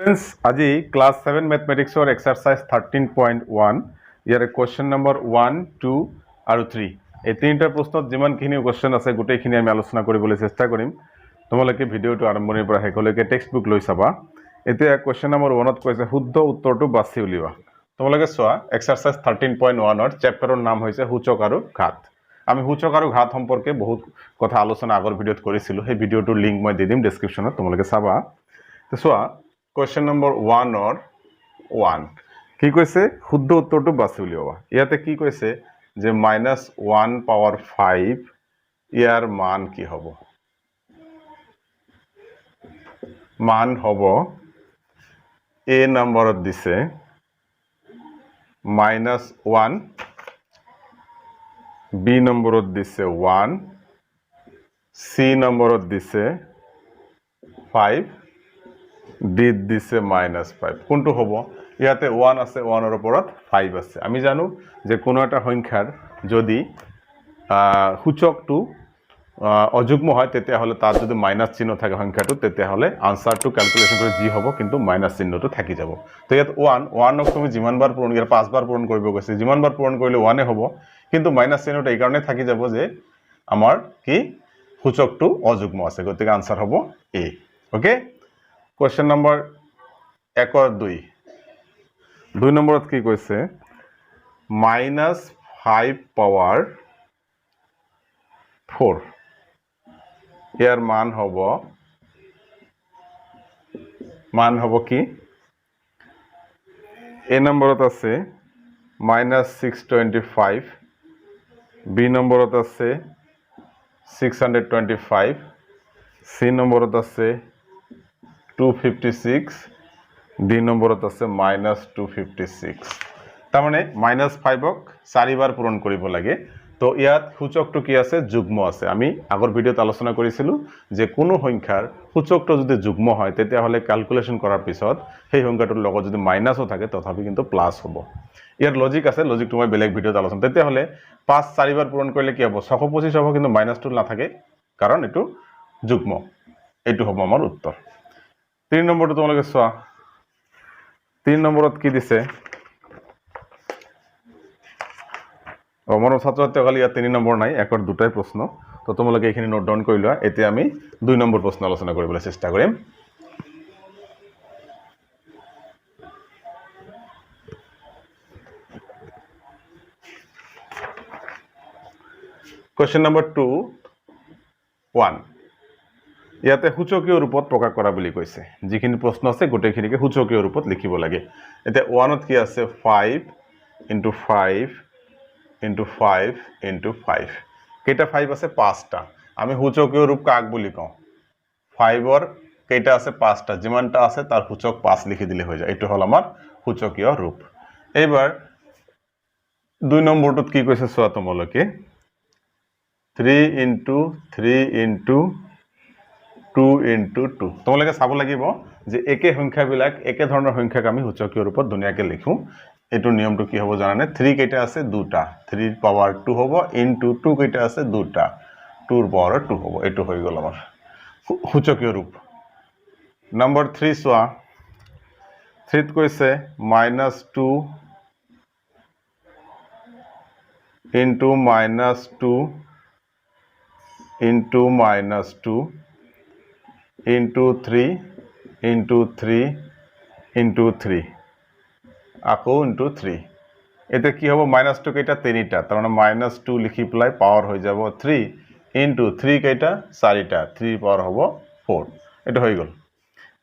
Friends, আজি class 7 mathematics or exercise 13.1 ইয়াৰে question number 1 2 আৰু 3 এই তিনিটা প্ৰশ্নত যিমানখিনি question আছে গোটেইখিনি আমি আলোচনা কৰিবলৈ চেষ্টা কৰিম তোমালোকে ভিডিওটো আৰম্ভণিৰ পৰা শেষলৈকে টেক্সট বুক লৈ চাবা এতিয়া question number 1 ত কৈছে শুদ্ধ উত্তৰটো বাছি উলিওৱা তোমালোকে চোৱা exercise 13.1 ৰ চেপ্টাৰৰ নাম হৈছে সূচক আৰু ঘাত আমি সূচক আৰু ঘাত সম্পৰ্কে বহুত কথা আলোচনা আগৰ ভিডিওত কৰিছিলো সেই ভিডিওটোৰ লিংক মই দি দিম ডেসক্ৰিপচনত তোমালোকে চাবা তো চোৱা Question number 1 or 1 কি কৈছে শুদ্ধ উত্তৰটো বাছি উলিওৱা ইয়াতে কি কৈছে যে -1 power 5 ইয়াৰ মান কি হ'ব মান হ'ব a নম্বৰত দিছে -1 b নম্বৰত দিছে 1 c নম্বৰত দিছে 5 ডিড দিছে -5 কোনটো হ'ব ইয়াতে 1 আছে 1 ৰ ওপৰত 5 আছে আমি জানো যে কোনো এটা সংখ্যাৰ যদি সূচকটো অযুগ্ম হয় তেতিয়া হলে তাত যদি মাইনাস চিহ্ন থাকে সংখ্যাটো তেতিয়া হলে আনসারটো ক্যালকুলেশন কৰি জি হ'ব কিন্তু মাইনাস চিহ্নটো থাকি যাব তো ইয়াত 1 ক তুমি যিমানবাৰ পূৰণ ইয়াৰ 5 বাৰ পূৰণ কৰিব গৈছে যিমানবাৰ পূৰণ কৰিলে 1 এ হ'ব কিন্তু মাইনাস চিহ্নটো এই কাৰণে থাকি যাব যে আমাৰ কি সূচকটো অযুগ্ম আছে গতিকে আনসার হ'ব এ ওকে Question number 1 और 2 2 নম্বৰত কি কৈছে -5 power 4 ইয়াৰ মান হ'ব কি a নম্বৰত আছে -625 b নম্বৰত আছে 625 c নম্বৰত আছে 256 D নম্বৰত আছে -256 তাৰ মানে -5 ক 4 বাৰ পূৰণ কৰিব লাগে তো ইয়াত সূচকটো কি আছে যুগ্ম আছে আমি আগৰ ভিডিওত আলোচনা কৰিছিলো যে কোনো সংখ্যাৰ সূচকটো যদি যুগ্ম হয় তেতিয়া হলে ক্যালকুলেশন কৰাৰ পিছত সেই সংখ্যাটোৰ লগত যদি মাইনাসও থাকে তথাপি কিন্তু প্লাস হ'ব ইয়াৰ লজিক আছে লজিকটো মই বেলেগ ভিডিওত আলোচনা তেতিয়া হলে 5 4 বাৰ পূৰণ কৰিলে কি হ'ব 625 হ'ব কিন্তু মাইনাসটো নাথাকে কাৰণ এটো যুগ্ম এটো হ'ব আমাৰ উত্তৰ 3 নম্বৰটো তোমালোকে চোৱা 3 নম্বৰত কি দিছে মোৰ ছাত্ৰতে কালি ইয়াত 3 নম্বৰ নাই একৰ দুটাই প্ৰশ্ন তো তোমালোকে এইখিনি নোট ডাউন কৰি লোৱা এতিয়া আমি 2 নম্বৰ প্ৰশ্ন আলোচনা কৰিবলৈ চেষ্টা কৰিম Question number 2 1 ইয়াতে সূচকীয় ৰূপত প্ৰকাশ কৰা বুলি কৈছে যিখিনি প্ৰশ্ন আছে গোটেইখিনিকে সূচকীয় ৰূপত লিখিব লাগে এতিয়া 1 ত কি আছে 5 * 5 * 5 * 5 কেইটা 5 আছে 5টা আমি সূচকীয় ৰূপ কাক বুলি কওঁ 5 ৰ কেইটা আছে 5টা যিমানটা আছে তাৰ সূচক 5 লিখি দিলে হৈ যায় এটো হল আমাৰ সূচকীয় ৰূপ এইবাৰ 2 নম্বৰটোত কি কৈছে চোৱা তোমালোকে 3 * 3 * 2 * 2 তোমালোকে চাব লাগিব যে একে সংখ্যাবিলাক একে ধৰণৰ সংখ্যাক আমি সূচকীয় ৰূপত দুনিয়াকে লিখো এটো নিয়মটো কি হ'ব জানানে 3 কেইটা আছে দুটা 3 ৰ পাৱাৰ 2 হ'ব ইনটু 2 কেইটা আছে দুটা 2 ৰ পাৱাৰ 2 হ'ব এটো হৈ গল আমাৰ সূচকীয় ৰূপ নম্বৰ 3 চোৱা 3 ত কৈছে -2 into -2 into -2 into 3 into 3 into 3 আকৌ into 3 এতে কি হ'ব -2 কেইটা 3টা তাৰ মানে -2 লিখি প্লাই পাৱাৰ হৈ যাব 3 into 3 কেইটা 4টা 3 পাৱাৰ হ'ব 4 এটা হৈ গল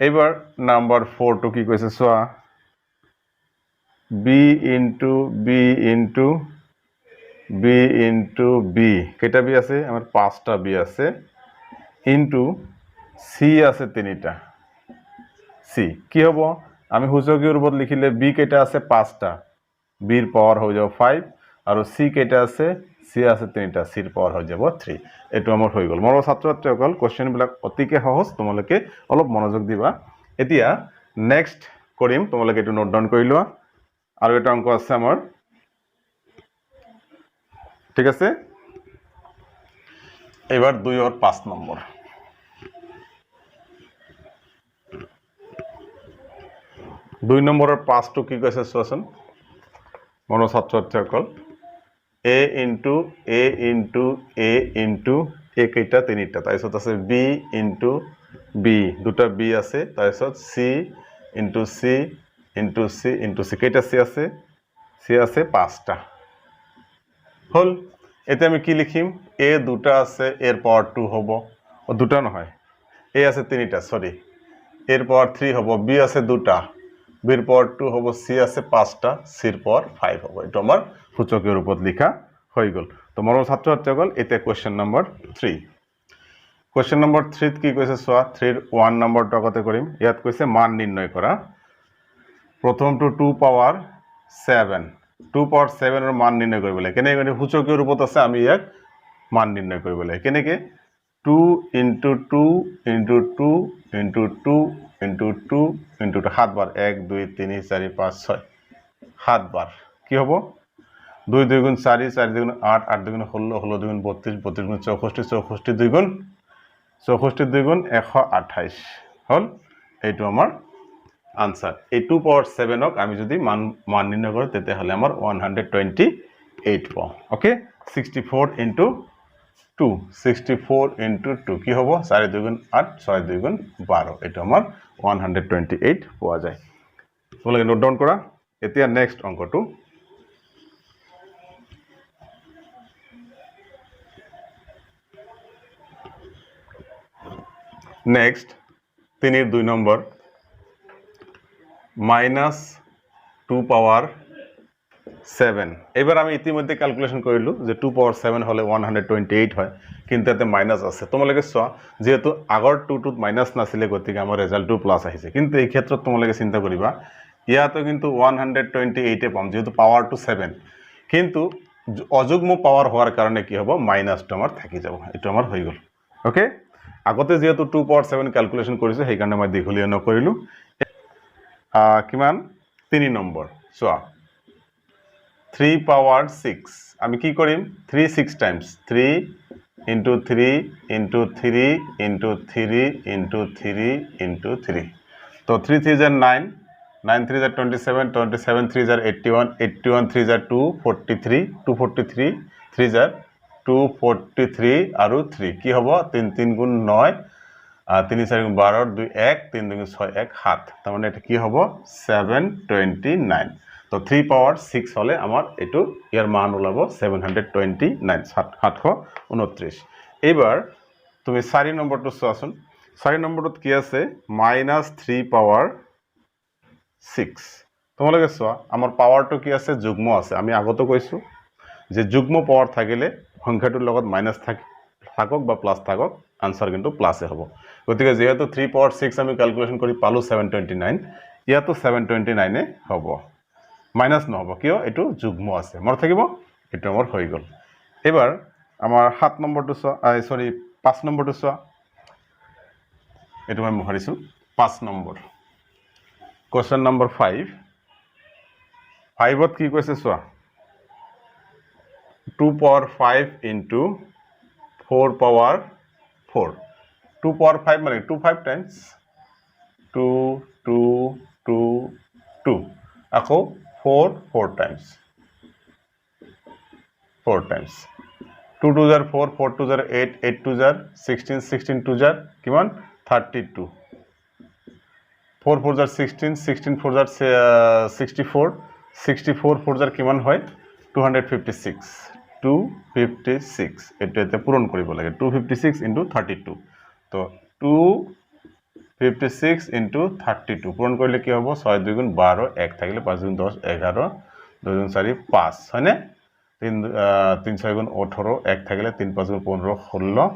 এইবাৰ নাম্বাৰ 4 টো কি কৈছে চোৱা b into b into b into b কেইটা b আছে আমাৰ 5টা b আছে into c আছে 3টা c কি হ'ব আমি সূচকীয় ৰূপত লিখিলে b কেইটা আছে 5টা b ৰ পাৱাৰ হৈ যাব 5 আৰু c কেইটা আছে c আছে 3টা c ৰ পাৱাৰ হৈ যাব 3 এটো আমাৰ হৈ গল মোৰ ছাত্ৰসকল কোশ্চেন বিলাক অতিকে সহজ তোমালোকে অলপ মনোযোগ দিবা এতিয়া নেক্সট কৰিম তোমালোকে এটো নোট ডাউন কৰি লোৱা আৰু এটা অংক আছে আমাৰ ঠিক আছে এবাৰ 2 আৰু 5 নম্বৰ 2 নম্বৰৰ 5টো কি কৈছে চোৱাচোন মনৰ ছাত্ৰ ছাত্ৰীসকল a into a into a into a কেইটা তিনিটা তাৰপিছত আছে b into b দুটা b আছে তাৰপিছত c into c into c into c কেইটা c আছে c আছে 5টা হল এতিয়া আমি কি লিখিম a দুটা আছে এর পাওয়ার 2 হ'ব ও দুটা নহয় a আছে তিনিটা সরি এর পাওয়ার 3 হ'ব b আছে দুটা b এর পাওয়ার 2 হ'ব c আছে 5টা c এর পাওয়ার 5 হ'ব এটা আমার সূচকীয় রূপত লিখা হৈ গল তো মৰম ছাত্ৰ ছাত্ৰীসকল এতিয়া কোৱেশ্চন নম্বৰ 3 কোৱেশ্চন নম্বৰ 3 কি কৈছে সোৱা 3 1 নম্বৰটো আগতে কৰিম ইয়াত কৈছে মান নিৰ্ণয় কৰা প্ৰথমটো 2 পাৱাৰ 7 2 পাৱাৰ 7 এৰ মান নিৰ্ণয় কৰিব লাগে কেনেকৈ সূচকীয় ৰূপত আছে আমি ইয়াক মান নিৰ্ণয় কৰিব লাগে কেনেকৈ 2 into 2 into 2 into 2 into 2 into 2 7 বার 1 2 3 4 5 6 7 বার কি হ'ব 2 2 গুণ 4 4 2 গুণ 8 8 2 গুণ 16 16 2 গুণ 32 32 গুণ 64 64 2 গুণ 64 2 গুণ 128 হল এইটো আমাৰ আনসার এই 2 পাওয়ার 7 ক আমি যদি মান নির্ণয় করি তেতে হলে আমার 128 পাও ওকে 64 into 2 64 into 2 কি হবো 4 2 গুণ 8 6 2 গুণ 12 এটা আমার 128 পাওয়া যায় তোমালোকে নোট ডাউন করা এতিয়া নেক্সট অঙ্কটো নেক্সট 3 এর 2 নম্বর -2 পাওয়ার 7 এবার আমি ইতিমধ্যে ক্যালকুলেশন কৰিলো যে 2 পাওয়াৰ 7 হলে 128 হয় কিন্তু এতে মাইনাস আছে তোমালোকে সোৱা যেহেতু আগৰ 2 টুত মাইনাস নাছিলে গতিকে আমাৰ ৰেজাল্ট 2 প্লাস আহিছে কিন্তু এই ক্ষেত্ৰত তোমালোকে চিন্তা কৰিবা ইয়াতো কিন্তু 128 এ পাম যেহেতু পাওয়ার টু 7 কিন্তু অযুগ্ম পাওয়ার হওয়ার কারণে কি হ'ব মাইনাসটো আমাৰ থাকি যাব এটো আমাৰ হৈ গল ওকে আগতে যেহেতু 2 পাওয়াৰ 7 ক্যালকুলেশন কৰিছো সেই কাৰণে মই দীঘলীয়া নকৰিলো কিমান 3 নম্বৰ সোৱা 3 power 6 আমি কি কৰিম 3 6 times 3 into 3 into 3 into 3 into 3 into 3 তো 3 3 are 9 9 3 are 27 27 3 are 81 81 3 are 243 243 3 are 243 আৰু 3 কি হ'ব 3 3 গুণ 9 3 4 গুণ 12 2 1 3 2 গুণ 6 1 7 তার মানে এটা কি হ'ব 729 তো 3 পাওয়ার 6 হলে আমার এটু ইয়ার মান ওলাব 729 729 এবার তুমি 4 নম্বরটো চোৱাচোন 4 নম্বৰত কি আছে -3 পাওয়াৰ 6 তোমালোকে চোৱা আমার পাওয়ারটো কি আছে যুগ্ম আছে আমি আগতে কৈছো যে যুগ্ম পাওয়ার থাকিলে সংখ্যাটোৰ লগত মাইনাস থাকক বা প্লাস থাকক আনসার কিন্তু প্লাসে হ'ব গতিকে যেহেতু 3 পাওয়ার 6 আমি ক্যালকুলেশন কৰি পালো 729 ইয়াতো 729 এ হ'ব মাইনাস নহব কিয় এটো যুগ্ম আছে মর থাকিব এটো আমার হৈ গল এবার আমার 7 নম্বরটো সরি 5 নম্বরটো সোৱা এটো আমি মহাৰিছো 5 নম্বৰ কোশ্চেন নম্বৰ 5 5ত কি কৈছে সোৱা 2 power 5 into 4 power 4 2 power 5 মানে 2 5 times 2 2 2 2 আকৌ 4 times 4 times 2 2 jar 4 4 2 jar 8 8 2 jar 16 16 2 jar কিমান 32 4 4 jar 16 16 4 jar 64 64 4 jar কিমান হয় 256 256 এটাতে পূরণ কৰিব লাগে 256 into 32 তো 256 into 32 পূৰণ কৰিলে কি হ'ব 6 2 গুণ 12 1 থাকিলে 5 গুণ 10 11 2 গুণ 4 5 হয়নে 3 6 গুণ 18 1 থাকিলে 3 5 গুণ 15 16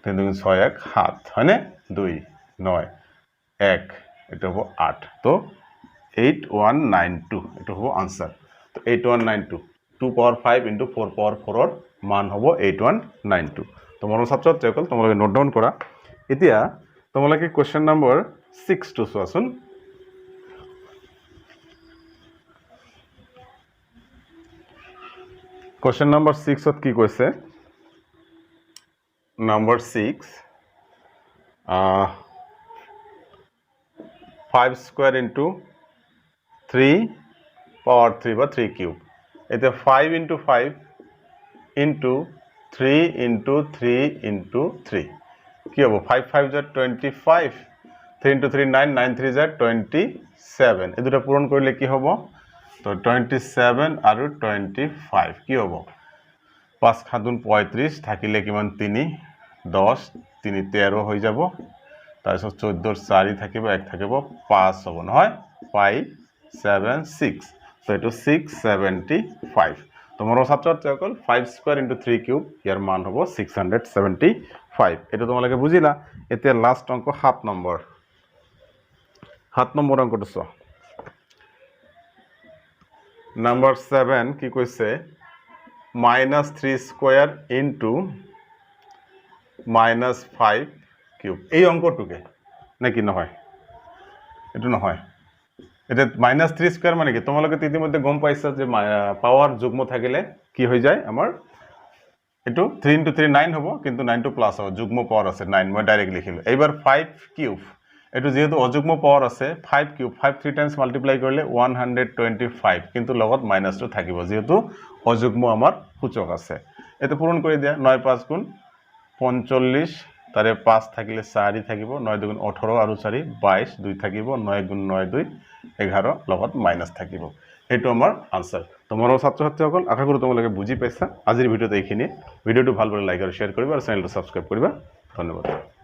3 2 গুণ 6 1 7 হয়নে 2 9 1 এটা হ'ব 8 তো 8192 এটা হ'ব আনসার তো 8192 2 power 5 into 4 power 4 or মান হ'ব 8192 তো মৰম ছাত্ৰ ছাত্ৰীসকল তোমালোকে নোট ডাউন কৰা এতিয়া তোমালোকে কোশ্চেন নম্বৰ 6 টো চোৱাচোন কোশ্চেন নম্বৰ 6 ত কি কৈছে নম্বৰ 6 5 square into 3 power 3 বা 3 কিউব এতিয়া 5 into 5 into 3 into 3 into 3 কি হ'ব 5 5 = 25 3 into 3 9 9 3 = 27 এই দুটা পূরণ কৰিলে কি হ'ব তো 27 আৰু 25 কি হ'ব 5 7 35 থাকিলে কিমান 3 10 3 13 হৈ যাব তাৰপিছত 14 4 থাকিব 1 থাকিব 5 হ'ব নহয় 576 তো এটো 675 তোমার ছাত্রছাত্রীসকল 5 স্কয়ার into 3 কিউব ইয়ার মান হব 675 এটা তোমালোকে বুঝিলা এতিয়া লাস্ট অঙ্ক 7 নম্বৰ 7 নম্বৰ অঙ্কটো চোৱা নাম্বার 7 কি কৈছে -3 স্কয়ার into -5 কিউব এই অঙ্কটোকে নাকি নহয় এটো নহয় এটা -3 স্কয়ার মানে কি তোমালোকে ইতিমধ্যে গম পাইছা যে পাওয়ার যুগ্ম থাকিলে কি হৈ যায় আমাৰ এটো 3 into 3 9 হ'ব কিন্তু 9 টো প্লাস হ'ব যুগ্ম পাওয়ার আছে 9 মই ডাইরেক্ট লিখিলো এইবাৰ 5 কিউব এটো যেহেতু অযুগ্ম পাওয়াৰ আছে 5 কিউব 5 3 টাইমস মাল্টিপ্লাই কৰিলে 125 কিন্তু লগত মাইনাস টো থাকিব যেহেতু অযুগ্ম আমাৰ সূচক আছে এটো পূৰণ কৰি দিয়া 9 5 গুণ 45 তাৰে 5 থাকিলে 4 থাকিব 9 2 গুণ 18 আৰু 4 22 2 থাকিব 9 গুণ 9 2 11 লগত মাইনাস থাকিব এটো আমাৰ আনসাৰ তোমাৰ ছাত্ৰছাত্ৰীসকল আশা কৰো তোমালোকে বুজি পাইছা আজিৰ ভিডিওতে এইখিনি ভিডিওটো ভাল পালে লাইক আৰু শেয়াৰ কৰিবা আৰু চেনেলটো সাবস্ক্ৰাইব কৰিবা ধন্যবাদ